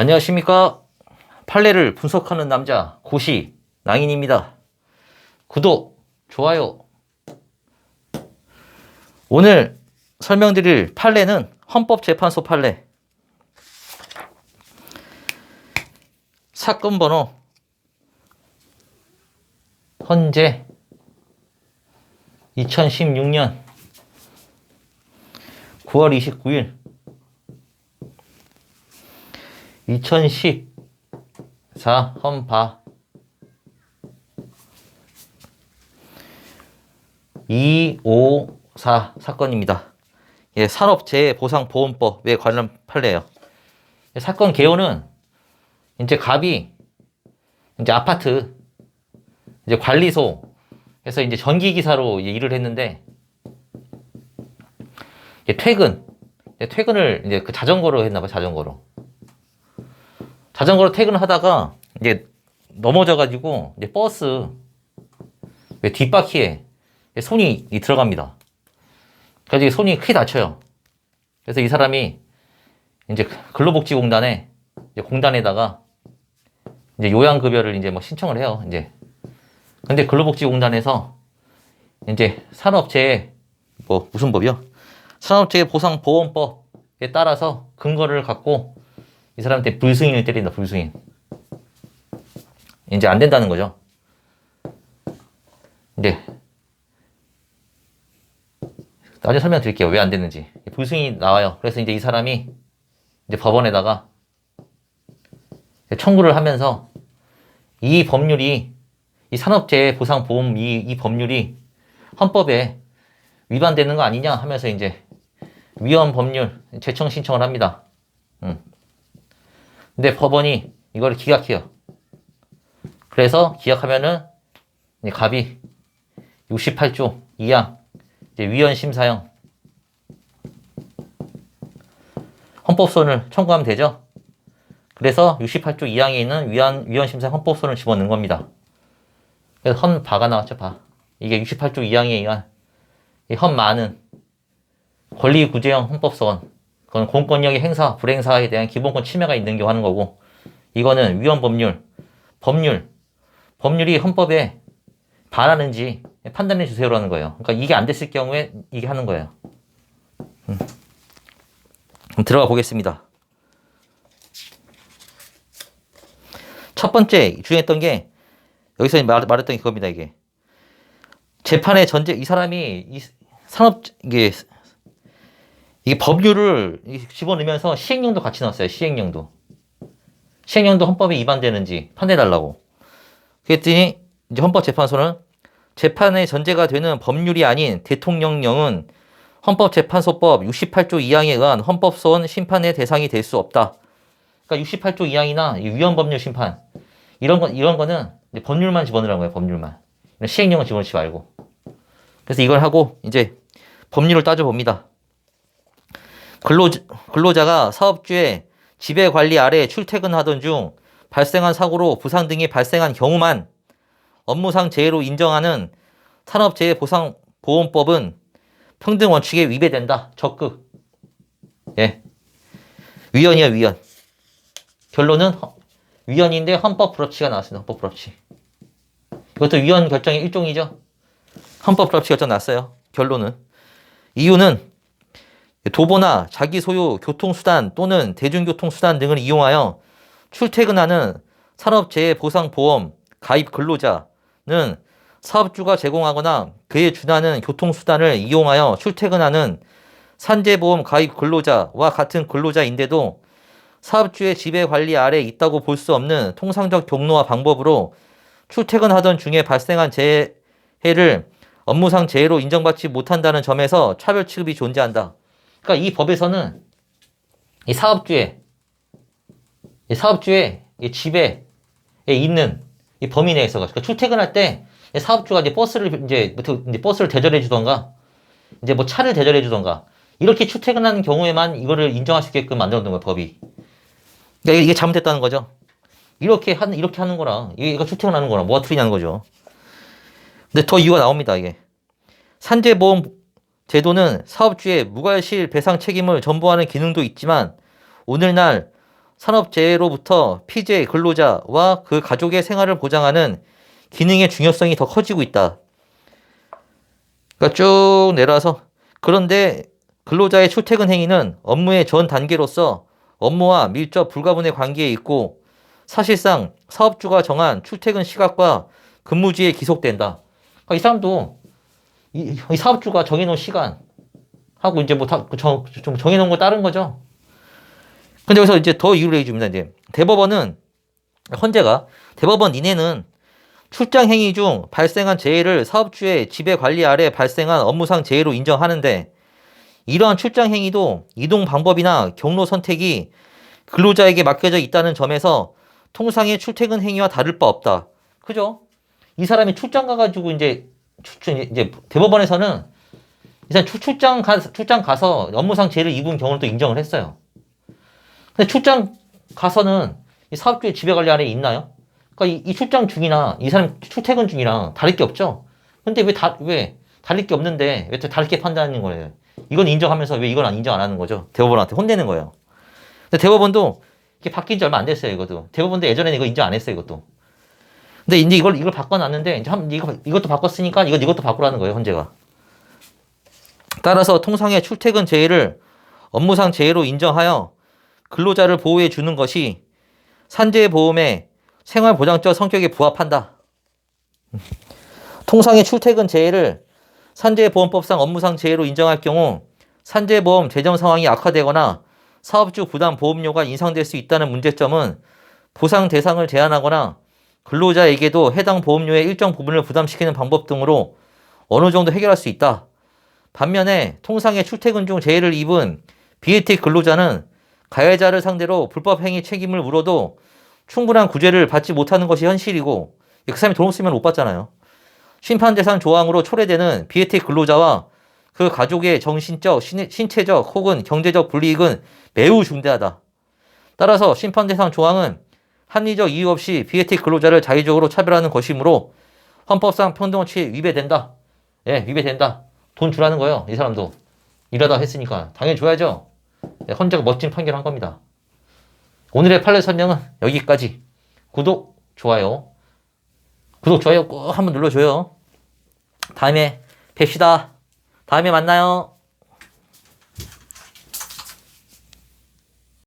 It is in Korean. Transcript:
안녕하십니까. 판례를 분석하는 남자 고시 낭인입니다. 구독, 좋아요. 오늘 설명드릴 판례는 헌법재판소 판례. 사건 번호 헌재 2016년 9월 29일 2014 헌파 254 사건입니다. 예, 산업재해보상보험법에 관련 판례예요. 사건 개요는 이제 갑이 이제 아파트 이제 관리소에서 이제 전기기사로 이제 일을 했는데 퇴근을 이제 그 자전거로 했나봐요. 자전거로 퇴근을 하다가 이제 넘어져가지고 이제 버스 뒷바퀴에 손이 들어갑니다. 그래서 손이 크게 다쳐요. 그래서 이 사람이 이제 근로복지공단에 공단에다가 이제 요양급여를 이제 뭐 신청을 해요. 이제 근데 근로복지공단에서 이제 산업재해 무슨 법이요? 산업재해보상보험법에 따라서 근거를 갖고 이 사람한테 불승인을 때린다. 불승인. 이제 안 된다는 거죠. 이제 나중에 설명드릴게요. 왜 안 됐는지. 불승인이 나와요. 그래서 이제 이 사람이 이제 법원에다가 청구를 하면서 이 법률이 이 산업재해보상보험 이 법률이 헌법에 위반되는 거 아니냐 하면서 이제 위헌 법률 제청 신청을 합니다. 근데 법원이 이걸 기각해요. 그래서 기각하면은 갑이 68조 2항 이제 위헌 심사형 헌법소원을 청구하면 되죠. 그래서 68조 2항에 있는 위헌 심사형 헌법소원을 집어넣은 겁니다. 그래서 헌바가 나왔죠. 바. 이게 68조 2항에 의한 헌마는 권리구제형 헌법소원. 그건 공권력의 행사, 불행사에 대한 기본권 침해가 있는 경우 하는 거고, 이거는 위헌 법률이 헌법에 반하는지 판단해 주세요라는 거예요. 그러니까 이게 안 됐을 경우에 이게 하는 거예요. 그럼 들어가 보겠습니다. 첫 번째 중요했던 게 여기서 말했던 게 그겁니다. 이게 재판의 전제 이 사람이 이게 법률을 집어넣으면서 시행령도 같이 넣었어요. 시행령도 헌법에 위반되는지 판단해달라고. 그랬더니 이제 헌법재판소는 재판의 전제가 되는 법률이 아닌 대통령령은 헌법재판소법 68조 2항에 의한 헌법소원 심판의 대상이 될 수 없다. 그러니까 68조 2항이나 위헌 법률 심판 이런 거는 이제 법률만 집어넣으라는 거예요. 법률만. 시행령은 집어넣지 말고. 그래서 이걸 하고 이제 법률을 따져봅니다. 근로자가 사업주의 지배관리 아래 출퇴근하던 중 발생한 사고로 부상 등이 발생한 경우만 업무상 재해로 인정하는 산업재해보상보험법은 평등 원칙에 위배된다. 적극. 예. 위헌이야, 위헌. 결론은 위헌인데 헌법 불합치가 나왔습니다. 헌법 불합치. 이것도 위헌 결정의 일종이죠. 헌법 불합치 결정 났어요. 결론은. 이유는 도보나 자기 소유 교통수단 또는 대중교통수단 등을 이용하여 출퇴근하는 산업재해보상보험 가입 근로자는 사업주가 제공하거나 그에 준하는 교통수단을 이용하여 출퇴근하는 산재보험 가입 근로자와 같은 근로자인데도 사업주의 지배관리 아래 있다고 볼 수 없는 통상적 경로와 방법으로 출퇴근하던 중에 발생한 재해를 업무상 재해로 인정받지 못한다는 점에서 차별 취급이 존재한다. 그러니까 이 법에서는 이 사업주의 이 지배에 있는 이 범위 내에서 그러니까 출퇴근할 때 사업주가 이제 버스를 대절해 주던가 이제 뭐 차를 대절해 주던가 이렇게 출퇴근하는 경우에만 이거를 인정할 수 있게끔 만들어 놓은 거예요, 법이. 그러니까 이게 잘못됐다는 거죠. 이렇게 하는 거랑 이거 출퇴근하는 거랑 뭐가 틀리냐는 거죠. 근데 더 이유가 나옵니다, 이게. 산재보험 제도는 사업주의 무과실 배상 책임을 전부하는 기능도 있지만 오늘날 산업재해로부터 피해 근로자와 그 가족의 생활을 보장하는 기능의 중요성이 더 커지고 있다. 그러니까 쭉 내려와서 그런데 근로자의 출퇴근 행위는 업무의 전 단계로서 업무와 밀접 불가분의 관계에 있고 사실상 사업주가 정한 출퇴근 시각과 근무지에 기속된다. 그러니까 이 사람도 이 사업주가 정해놓은 시간 하고 이제 뭐 다 좀 정해놓은 거 따른 거죠. 근데 여기서 이제 더 이유를 해줍니다. 이제 대법원은 헌재가 대법원 이내는 출장 행위 중 발생한 재해를 사업주의 지배 관리 아래 발생한 업무상 재해로 인정하는데 이러한 출장 행위도 이동 방법이나 경로 선택이 근로자에게 맡겨져 있다는 점에서 통상의 출퇴근 행위와 다를 바 없다. 그죠? 이 사람이 출장 가가지고 이제 대법원에서는 이 사람 출장 가서 업무상 재해를 입은 경우를 또 인정을 했어요. 근데 출장 가서는 이 사업주의 지배 관리 아래 있나요? 그러니까 이 출장 중이나 이 사람 출퇴근 중이랑 다를 게 없죠. 근데 왜 다를 게 없는데 왜 다르게 판단하는 거예요? 이건 인정하면서 왜 이건 인정 안 하는 거죠? 대법원한테 혼내는 거예요. 근데 대법원도 이게 바뀐 지 얼마 안 됐어요, 이것도. 대법원도 예전에는 이거 인정 안 했어요, 이것도. 근데 이제 이걸 바꿔놨는데 이제 이것도 바꿨으니까 이것도 바꾸라는 거예요, 헌재가. 따라서 통상의 출퇴근 재해를 업무상 재해로 인정하여 근로자를 보호해 주는 것이 산재보험의 생활보장적 성격에 부합한다. 통상의 출퇴근 재해를 산재보험법상 업무상 재해로 인정할 경우 산재보험 재정 상황이 악화되거나 사업주 부담 보험료가 인상될 수 있다는 문제점은 보상 대상을 제한하거나 근로자에게도 해당 보험료의 일정 부분을 부담시키는 방법 등으로 어느 정도 해결할 수 있다. 반면에 통상의 출퇴근 중 재해를 입은 비혜택 근로자는 가해자를 상대로 불법행위 책임을 물어도 충분한 구제를 받지 못하는 것이 현실이고 그 사람이 돈 없으면 못 받잖아요. 심판대상 조항으로 초래되는 비혜택 근로자와 그 가족의 정신적, 신체적 혹은 경제적 불이익은 매우 중대하다. 따라서 심판대상 조항은 합리적 이유 없이 비혜택 근로자를 자의적으로 차별하는 것이므로 헌법상 평등원칙에 위배된다. 예, 위배된다. 돈 주라는 거예요. 이 사람도. 일하다 했으니까. 당연히 줘야죠. 예, 헌재가 멋진 판결한 겁니다. 오늘의 판례 설명은 여기까지. 구독, 좋아요. 구독, 좋아요 꼭 한번 눌러줘요. 다음에 뵙시다. 다음에 만나요.